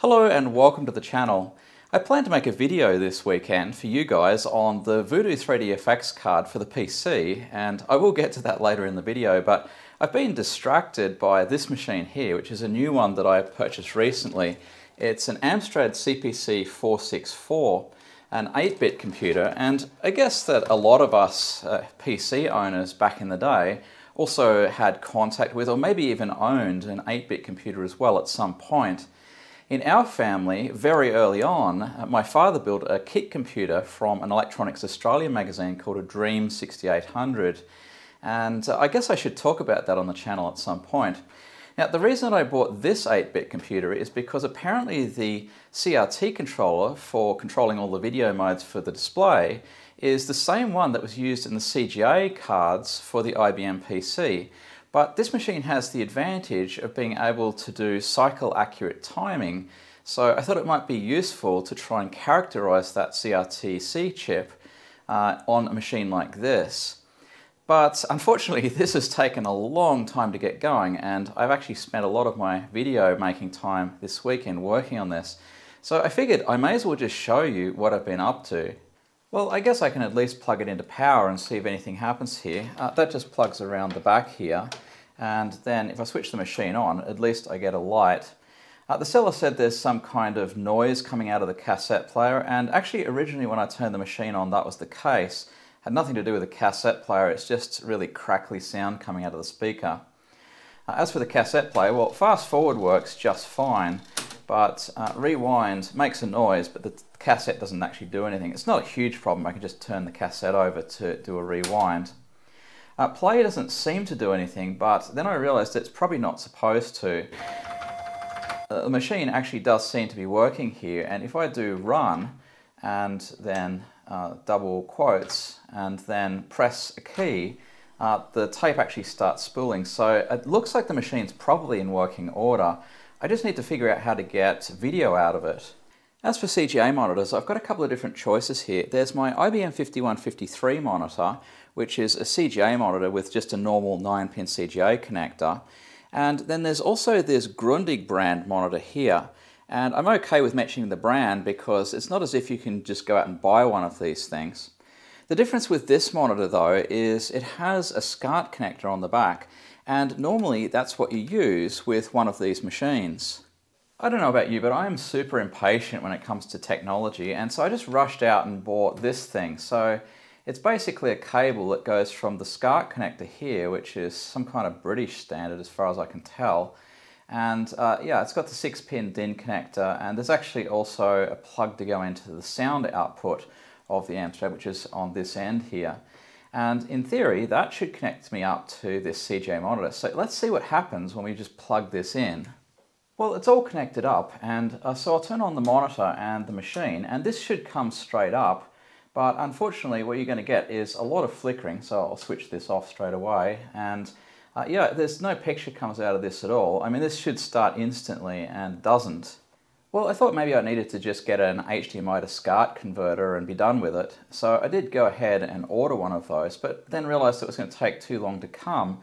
Hello and welcome to the channel. I plan to make a video this weekend for you guys on the Voodoo 3Dfx card for the PC, and I will get to that later in the video, but I've been distracted by this machine here, which is a new one that I purchased recently. It's an Amstrad CPC 464, an 8-bit computer, and I guess that a lot of us PC owners back in the day also had contact with or maybe even owned an 8-bit computer as well at some point. In our family, very early on, my father built a kit computer from an Electronics Australia magazine called a Dream 6800, and I guess I should talk about that on the channel at some point. Now, the reason that I bought this 8-bit computer is because apparently the CRT controller for controlling all the video modes for the display is the same one that was used in the Cga cards for the IBM PC. But this machine has the advantage of being able to do cycle accurate timing, so I thought it might be useful to try and characterize that CRT-C chip on a machine like this. But unfortunately this has taken a long time to get going, and I've actually spent a lot of my video making time this weekend working on this. So I figured I may as well just show you what I've been up to. Well, I guess I can at least plug it into power and see if anything happens here. That just plugs around the back here, and then if I switch the machine on, at least I get a light. The seller said there's some kind of noise coming out of the cassette player, and actually originally when I turned the machine on that was the case. It had nothing to do with the cassette player, it's just really crackly sound coming out of the speaker. As for the cassette player, well, fast forward works just fine, but rewind makes a noise, but the cassette doesn't actually do anything. It's not a huge problem, I can just turn the cassette over to do a rewind. Play doesn't seem to do anything, but then I realized it's probably not supposed to. The machine actually does seem to be working here, and if I do run and then double quotes and then press a key, the tape actually starts spooling. So it looks like the machine's probably in working order. I just need to figure out how to get video out of it. As for Cga monitors, I've got a couple of different choices here. There's my IBM 5153 monitor, which is a Cga monitor with just a normal 9-pin Cga connector. And then there's also this Grundig brand monitor here. And I'm okay with mentioning the brand because it's not as if you can just go out and buy one of these things. The difference with this monitor though is it has a SCART connector on the back, and normally that's what you use with one of these machines. I don't know about you, but I am super impatient when it comes to technology, and so I just rushed out and bought this thing. So it's basically a cable that goes from the SCART connector here, which is some kind of British standard as far as I can tell, and yeah, it's got the 6-pin DIN connector, and there's actually also a plug to go into the sound output of the Amstrad, which is on this end here. And in theory, that should connect me up to this Cga monitor. So let's see what happens when we just plug this in. Well, it's all connected up, and so I'll turn on the monitor and the machine, and this should come straight up, but unfortunately what you're going to get is a lot of flickering, so I'll switch this off straight away, and yeah, there's no picture comes out of this at all. I mean, this should start instantly, and doesn't. Well, I thought maybe I needed to just get an HDMI to SCART converter and be done with it, so I did go ahead and order one of those, but then realized it was going to take too long to come.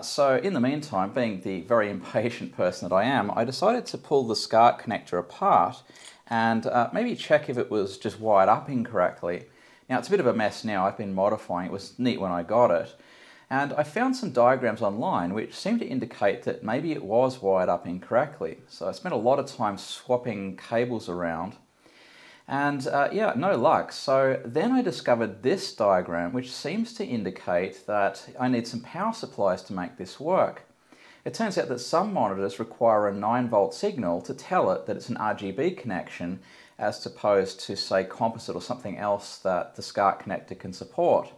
So in the meantime, being the very impatient person that I am, I decided to pull the SCART connector apart and maybe check if it was just wired up incorrectly. Now it's a bit of a mess now, I've been modifying, it was neat when I got it. And I found some diagrams online which seem to indicate that maybe it was wired up incorrectly. So I spent a lot of time swapping cables around. And yeah, no luck. So then I discovered this diagram, which seems to indicate that I need some power supplies to make this work. It turns out that some monitors require a 9-volt signal to tell it that it's an RGB connection, as opposed to, say, composite or something else that the SCART connector can support.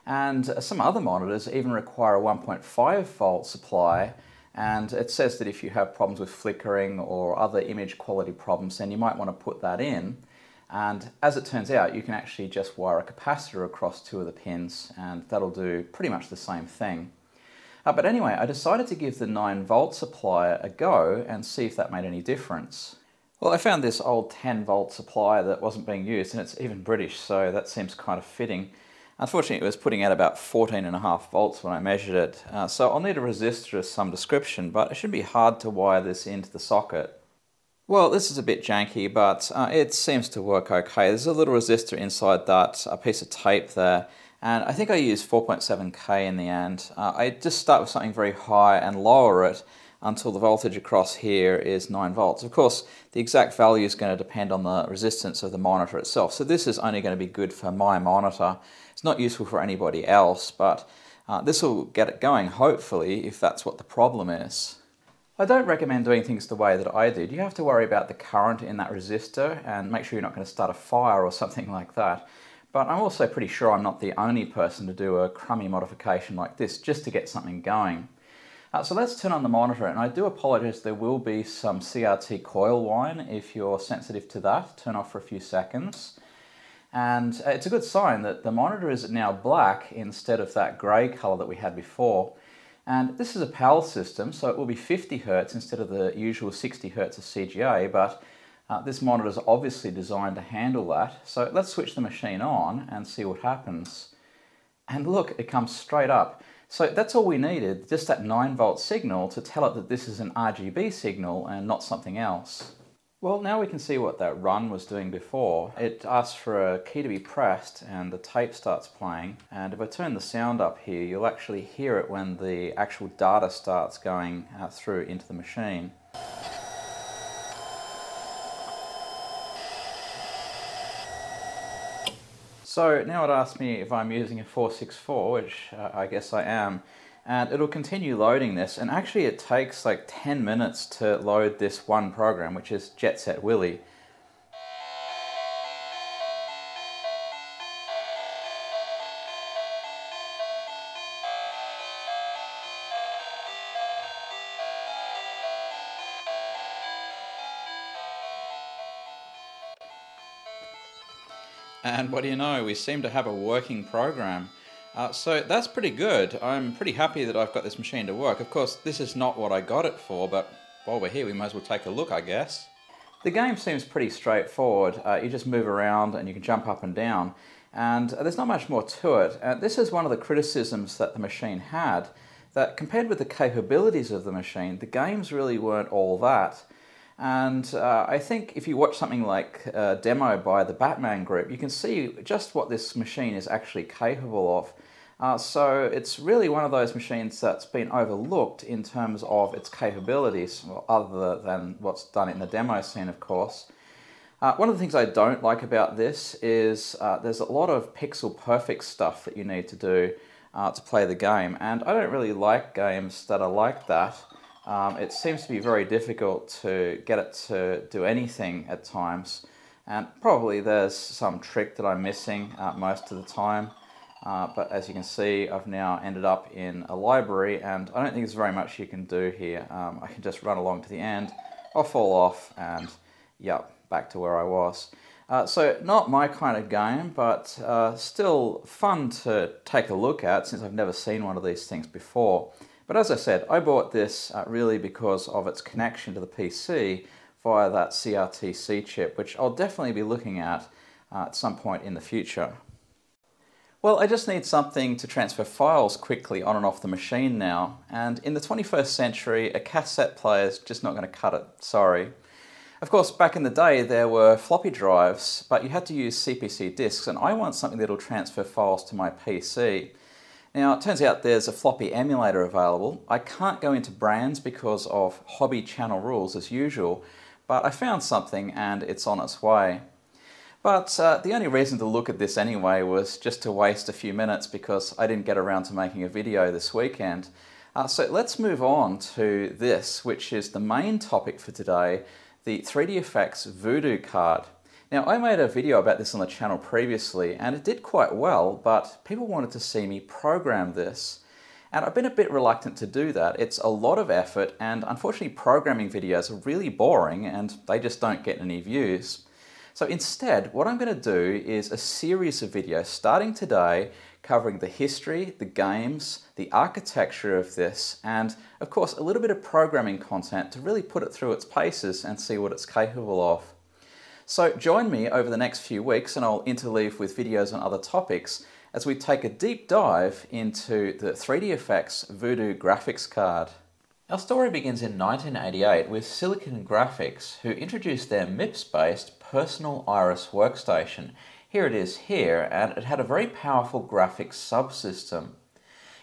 And some other monitors even require a 1.5-volt supply, and it says that if you have problems with flickering or other image quality problems, then you might want to put that in. And as it turns out, you can actually just wire a capacitor across 2 of the pins, and that'll do pretty much the same thing. But anyway, I decided to give the 9-volt supply a go and see if that made any difference. Well, I found this old 10-volt supply that wasn't being used, and it's even British, so that seems kind of fitting. Unfortunately, it was putting out about 14.5 volts when I measured it, so I'll need a resistor of some description, but it shouldn't be hard to wire this into the socket. Well, this is a bit janky, but it seems to work okay. There's a little resistor inside that, a piece of tape there, and I think I used 4.7K in the end. I just start with something very high and lower it until the voltage across here is 9 volts. Of course, the exact value is going to depend on the resistance of the monitor itself, so this is only going to be good for my monitor. It's not useful for anybody else, but this will get it going, hopefully, if that's what the problem is. I don't recommend doing things the way that I did. You have to worry about the current in that resistor and make sure you're not going to start a fire or something like that. But I'm also pretty sure I'm not the only person to do a crummy modification like this just to get something going. So let's turn on the monitor, and I do apologize, there will be some CRT coil whine if you're sensitive to that. Turn off for a few seconds. And it's a good sign that the monitor is now black instead of that grey colour that we had before. And this is a PAL system, so it will be 50 Hz instead of the usual 60 Hz of CGA, but this monitor is obviously designed to handle that. So let's switch the machine on and see what happens. And look, it comes straight up. So that's all we needed, just that 9-volt signal to tell it that this is an RGB signal and not something else. Well, now we can see what that run was doing before. It asks for a key to be pressed and the tape starts playing. And if I turn the sound up here, you'll actually hear it when the actual data starts going through into the machine. So now it asks me if I'm using a 464, which I guess I am, and it'll continue loading this, and actually it takes like 10 minutes to load this one program, which is Jet Set Willy. And what do you know, we seem to have a working program. So that's pretty good. I'm pretty happy that I've got this machine to work. Of course, this is not what I got it for, but while we're here, we might as well take a look, I guess. The game seems pretty straightforward. You just move around and you can jump up and down. And there's not much more to it. This is one of the criticisms that the machine had, that compared with the capabilities of the machine, the games really weren't all that. And I think if you watch something like a demo by the Batman group, you can see just what this machine is actually capable of. So it's really one of those machines that's been overlooked in terms of its capabilities, well, other than what's done in the demo scene, of course. One of the things I don't like about this is there's a lot of pixel perfect stuff that you need to do to play the game, and I don't really like games that are like that. It seems to be very difficult to get it to do anything at times, and probably there's some trick that I'm missing most of the time, but as you can see, I've now ended up in a library, and I don't think there's very much you can do here. I can just run along to the end, I'll fall off, and yep, back to where I was. So not my kind of game, but still fun to take a look at since I've never seen one of these things before. But as I said, I bought this really because of its connection to the PC via that CRT-C chip, which I'll definitely be looking at some point in the future. Well, I just need something to transfer files quickly on and off the machine now, and in the 21st century, a cassette player is just not going to cut it, sorry. Of course, back in the day there were floppy drives, but you had to use CPC disks, and I want something that'll transfer files to my PC. Now, it turns out there's a floppy emulator available. I can't go into brands because of hobby channel rules as usual, but I found something and it's on its way. But the only reason to look at this anyway was just to waste a few minutes because I didn't get around to making a video this weekend. So let's move on to this, which is the main topic for today, the 3Dfx Voodoo card. Now, I made a video about this on the channel previously, and it did quite well, but people wanted to see me program this. And I've been a bit reluctant to do that. It's a lot of effort, and unfortunately programming videos are really boring, and they just don't get any views. So instead, what I'm going to do is a series of videos starting today, covering the history, the games, the architecture of this, and of course a little bit of programming content to really put it through its paces and see what it's capable of. So join me over the next few weeks, and I'll interleave with videos on other topics as we take a deep dive into the 3Dfx Voodoo graphics card. Our story begins in 1988 with Silicon Graphics, who introduced their MIPS-based personal iris workstation. Here it is here, and it had a very powerful graphics subsystem.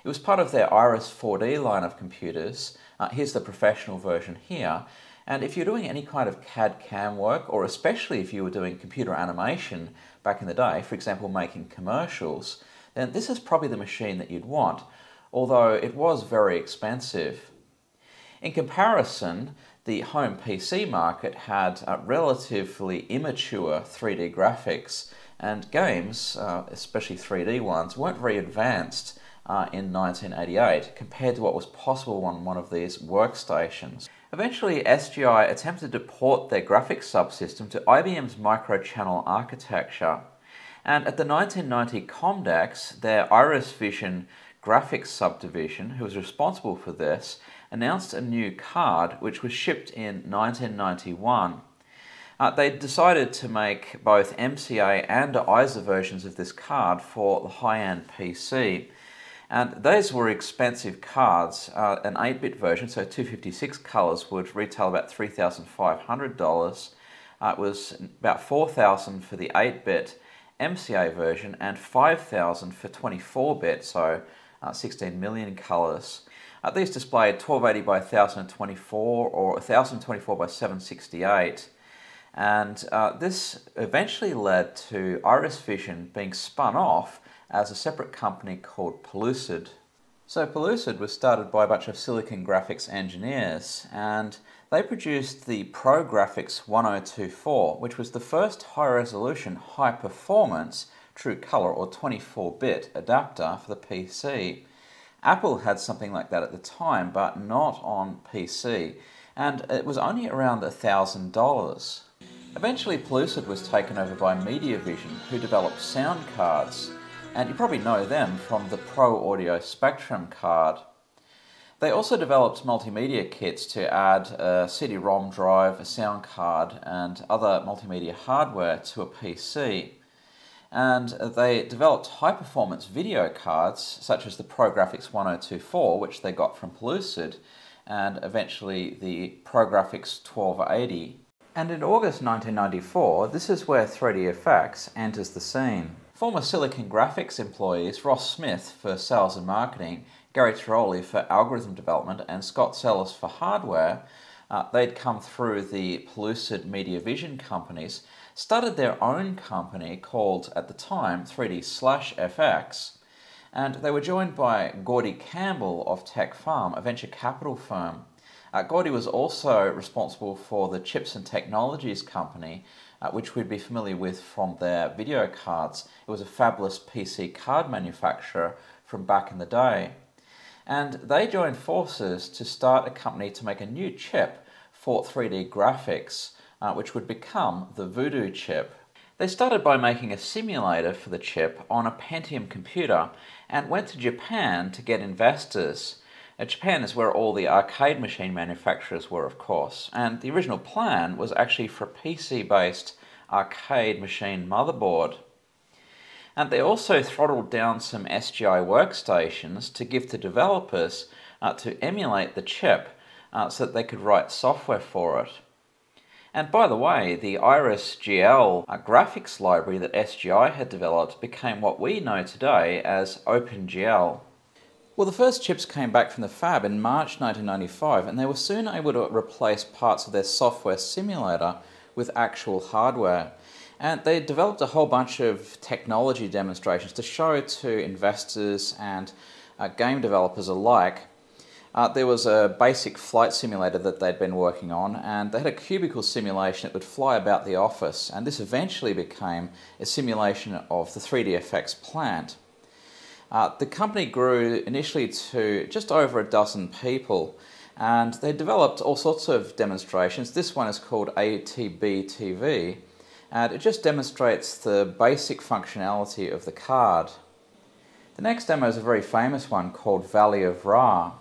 It was part of their Iris 4D line of computers. Here's the professional version here. And if you're doing any kind of CAD/CAM work, or especially if you were doing computer animation back in the day, for example making commercials, then this is probably the machine that you'd want, although it was very expensive. In comparison, the home PC market had relatively immature 3D graphics, and games, especially 3D ones, weren't very advanced in 1988 compared to what was possible on one of these workstations. Eventually, SGI attempted to port their graphics subsystem to IBM's microchannel architecture, and at the 1990 Comdex, their Iris Vision graphics subdivision, who was responsible for this, announced a new card which was shipped in 1991. They decided to make both MCA and ISA versions of this card for the high-end PC. And those were expensive cards. An 8-bit version, so 256 colors, would retail about $3,500. It was about $4,000 for the 8-bit MCA version and $5,000 for 24-bit, so 16 million colors. These displayed 1280 by 1024 or 1024 by 768. And this eventually led to Iris Vision being spun off as a separate company called Pellucid. So Pellucid was started by a bunch of Silicon Graphics engineers, and they produced the ProGraphics 1024, which was the first high-resolution, high-performance true color or 24-bit adapter for the PC. Apple had something like that at the time, but not on PC, and it was only around $1,000. Eventually Pellucid was taken over by MediaVision, who developed sound cards, and you probably know them from the Pro Audio Spectrum card. They also developed multimedia kits to add a CD-ROM drive, a sound card, and other multimedia hardware to a PC. And they developed high-performance video cards, such as the ProGraphics 1024, which they got from Pellucid, and eventually the ProGraphics 1280. And in August 1994, this is where 3Dfx enters the scene. Former Silicon Graphics employees Ross Smith for sales and marketing, Gary Tiroli for algorithm development, and Scott Sellers for hardware, they'd come through the Pellucid MediaVision companies, started their own company called, at the time, 3D/FX, and they were joined by Gordy Campbell of Tech Farm, a venture capital firm. Gordy was also responsible for the Chips and Technologies company, which we'd be familiar with from their video cards. It was a fabless PC card manufacturer from back in the day. And they joined forces to start a company to make a new chip for 3D graphics, which would become the Voodoo chip. They started by making a simulator for the chip on a Pentium computer and went to Japan to get investors. Japan is where all the arcade machine manufacturers were, of course, and the original plan was actually for a PC-based arcade machine motherboard. And they also throttled down some SGI workstations to give to developers to emulate the chip so that they could write software for it. And by the way, the Iris GL graphics library that SGI had developed became what we know today as OpenGL. Well, the first chips came back from the fab in March 1995, and they were soon able to replace parts of their software simulator with actual hardware. And they developed a whole bunch of technology demonstrations to show to investors and game developers alike. There was a basic flight simulator that they'd been working on, and they had a cubicle simulation that would fly about the office, and this eventually became a simulation of the 3DFX plant. The company grew initially to just over a dozen people, and they developed all sorts of demonstrations. This one is called ATB-TV, and it just demonstrates the basic functionality of the card. The next demo is a very famous one called Valley of Ra.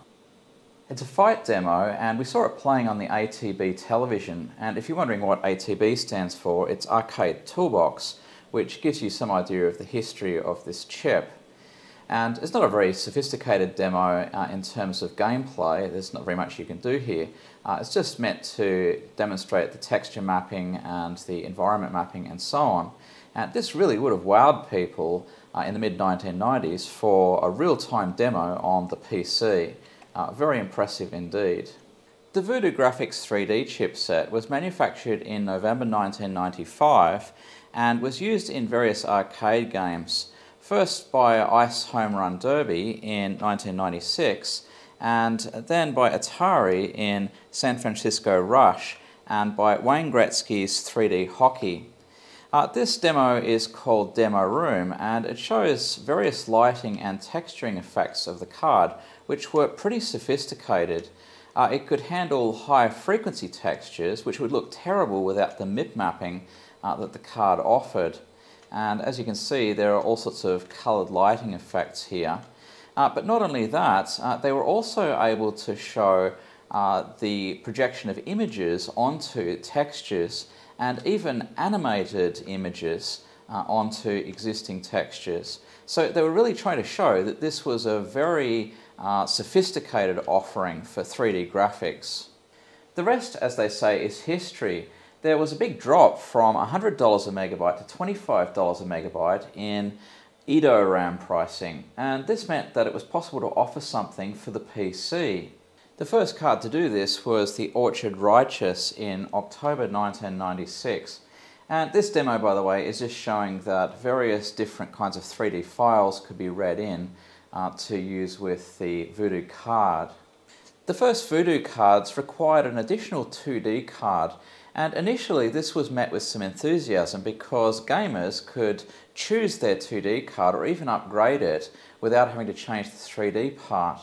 It's a fight demo, and we saw it playing on the ATB television, and if you're wondering what ATB stands for, it's Arcade Toolbox, which gives you some idea of the history of this chip. And it's not a very sophisticated demo in terms of gameplay. There's not very much you can do here. It's just meant to demonstrate the texture mapping and the environment mapping and so on. And this really would have wowed people in the mid-1990s for a real-time demo on the PC. Very impressive indeed. The Voodoo Graphics 3D chipset was manufactured in November 1995 and was used in various arcade games. First by Ice Home Run Derby in 1996, and then by Atari in San Francisco Rush, and by Wayne Gretzky's 3D Hockey. This demo is called Demo Room, and it shows various lighting and texturing effects of the card, which were pretty sophisticated. It could handle high frequency textures, which would look terrible without the MIP mapping that the card offered. And as you can see, there are all sorts of coloured lighting effects here. But not only that, they were also able to show the projection of images onto textures and even animated images onto existing textures. So they were really trying to show that this was a very sophisticated offering for 3D graphics. The rest, as they say, is history. There was a big drop from $100 a megabyte to $25 a megabyte in Edo RAM pricing, and this meant that it was possible to offer something for the PC. The first card to do this was the Orchard Righteous in October 1996, and this demo, by the way, is just showing that various different kinds of 3D files could be read in to use with the Voodoo card. The first Voodoo cards required an additional 2D card, and initially this was met with some enthusiasm because gamers could choose their 2D card or even upgrade it without having to change the 3D part.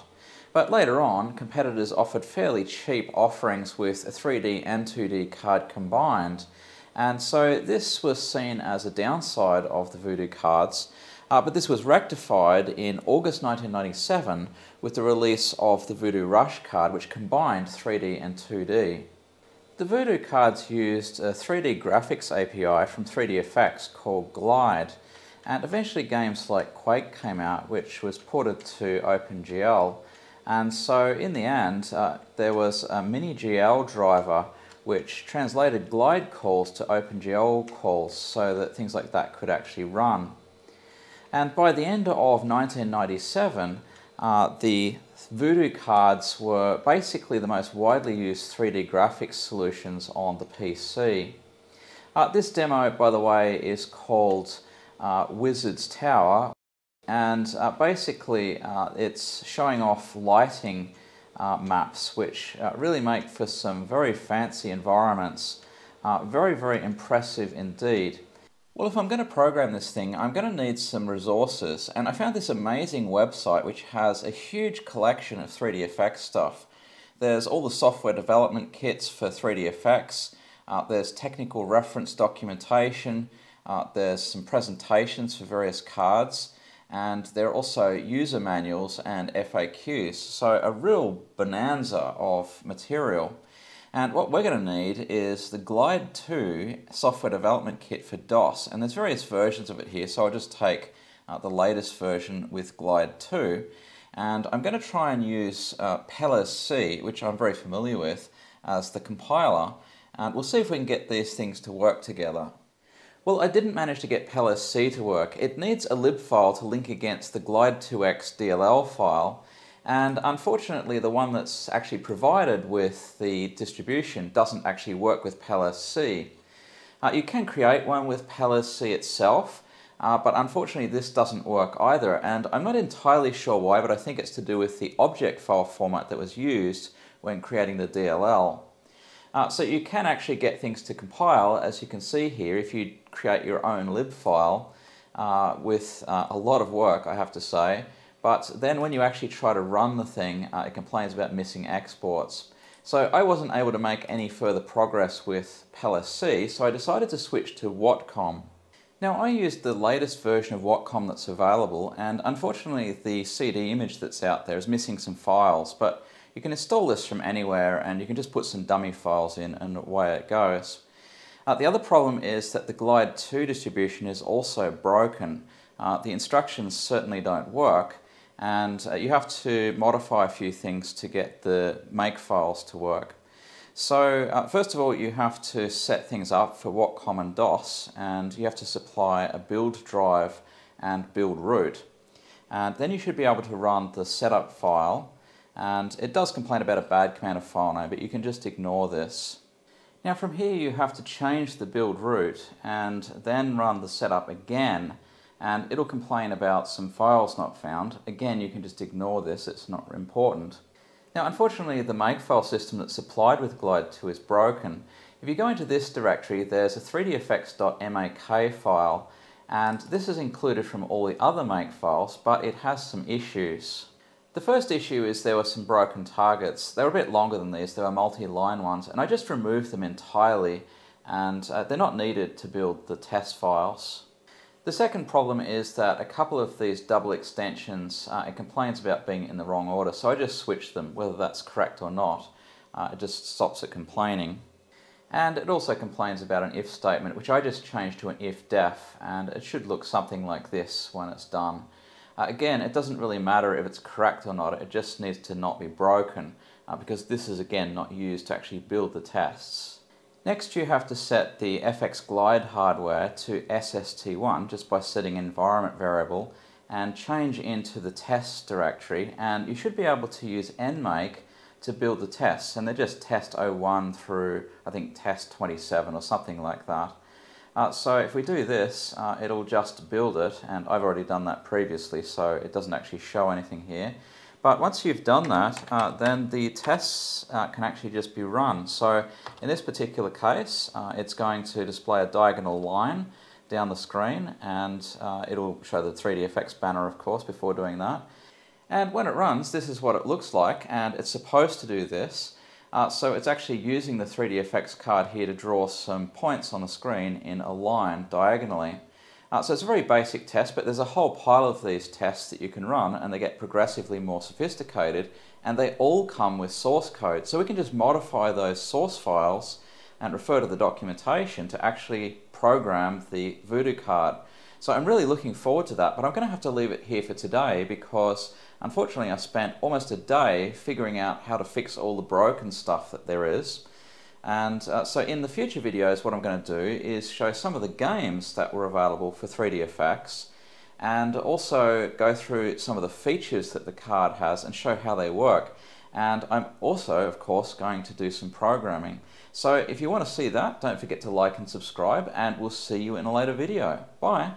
But later on, competitors offered fairly cheap offerings with a 3D and 2D card combined, and so this was seen as a downside of the Voodoo cards. But this was rectified in August 1997 with the release of the Voodoo Rush card, which combined 3D and 2D. The Voodoo cards used a 3D graphics API from 3Dfx called Glide, and eventually games like Quake came out, which was ported to OpenGL, and so in the end there was a mini GL driver which translated Glide calls to OpenGL calls so that things like that could actually run. And by the end of 1997, the Voodoo cards were basically the most widely used 3D graphics solutions on the PC. This demo, by the way, is called Wizard's Tower, and basically it's showing off lighting maps which really make for some very fancy environments. Very, very impressive indeed. Well, if I'm going to program this thing, I'm going to need some resources, and I found this amazing website which has a huge collection of 3Dfx stuff. There's all the software development kits for 3Dfx, there's technical reference documentation, there's some presentations for various cards, and there are also user manuals and FAQs, so a real bonanza of material. And what we're going to need is the Glide 2 software development kit for DOS, and there's various versions of it here, so I'll just take the latest version with Glide 2, and I'm going to try and use PLSC, which I'm very familiar with, as the compiler, and we'll see if we can get these things to work together. Well, I didn't manage to get PLSC to work. It needs a lib file to link against the Glide 2X DLL file, and unfortunately the one that's actually provided with the distribution doesn't actually work with PLSC. You can create one with PLSC itself, but unfortunately this doesn't work either, and I'm not entirely sure why, but I think it's to do with the object file format that was used when creating the DLL. So you can actually get things to compile, as you can see here, if you create your own lib file with a lot of work, I have to say. But then when you actually try to run the thing, it complains about missing exports. So I wasn't able to make any further progress with PLSC, so I decided to switch to Whatcom. Now I used the latest version of Whatcom that's available, and unfortunately the CD image that's out there is missing some files, but you can install this from anywhere and you can just put some dummy files in and away it goes. The other problem is that the Glide 2 distribution is also broken. the instructions certainly don't work, and you have to modify a few things to get the make files to work. So first of all, you have to set things up for Whatcom and DOS, and you have to supply a build drive and build root. And then you should be able to run the setup file, and it does complain about a bad command of file name, but you can just ignore this. Now from here you have to change the build root and then run the setup again, and it'll complain about some files not found. Again, you can just ignore this, it's not important. Now unfortunately the makefile system that's supplied with Glide 2 is broken. If you go into this directory, there's a 3dfx.mak file, and this is included from all the other makefiles, but it has some issues. The first issue is there were some broken targets. They were a bit longer than these, they were multi-line ones, and I just removed them entirely, and they're not needed to build the test files. The second problem is that a couple of these double extensions, it complains about being in the wrong order, so I just switched them, whether that's correct or not. It just stops it complaining. And it also complains about an if statement, which I just changed to an if def, and it should look something like this when it's done. Again, it doesn't really matter if it's correct or not, it just needs to not be broken, because this is again not used to actually build the tests. Next you have to set the FX Glide hardware to SST1 just by setting environment variable and change into the tests directory, and you should be able to use nmake to build the tests, and they're just test 01 through I think test 27 or something like that. So if we do this, it'll just build it, and I've already done that previously so it doesn't actually show anything here. But once you've done that, then the tests can actually just be run. So in this particular case, it's going to display a diagonal line down the screen, and it'll show the 3DFX banner, of course, before doing that. And when it runs, this is what it looks like, and it's supposed to do this. So it's actually using the 3DFX card here to draw some points on the screen in a line diagonally. So it's a very basic test, but there's a whole pile of these tests that you can run, and they get progressively more sophisticated, and they all come with source code. So we can just modify those source files and refer to the documentation to actually program the Voodoo card. So I'm really looking forward to that, but I'm going to have to leave it here for today because unfortunately I spent almost a day figuring out how to fix all the broken stuff that there is. And so in the future videos what I'm going to do is show some of the games that were available for 3DFX, and also go through some of the features that the card has and show how they work. And I'm also, of course, going to do some programming. So if you want to see that, don't forget to like and subscribe, and we'll see you in a later video. Bye!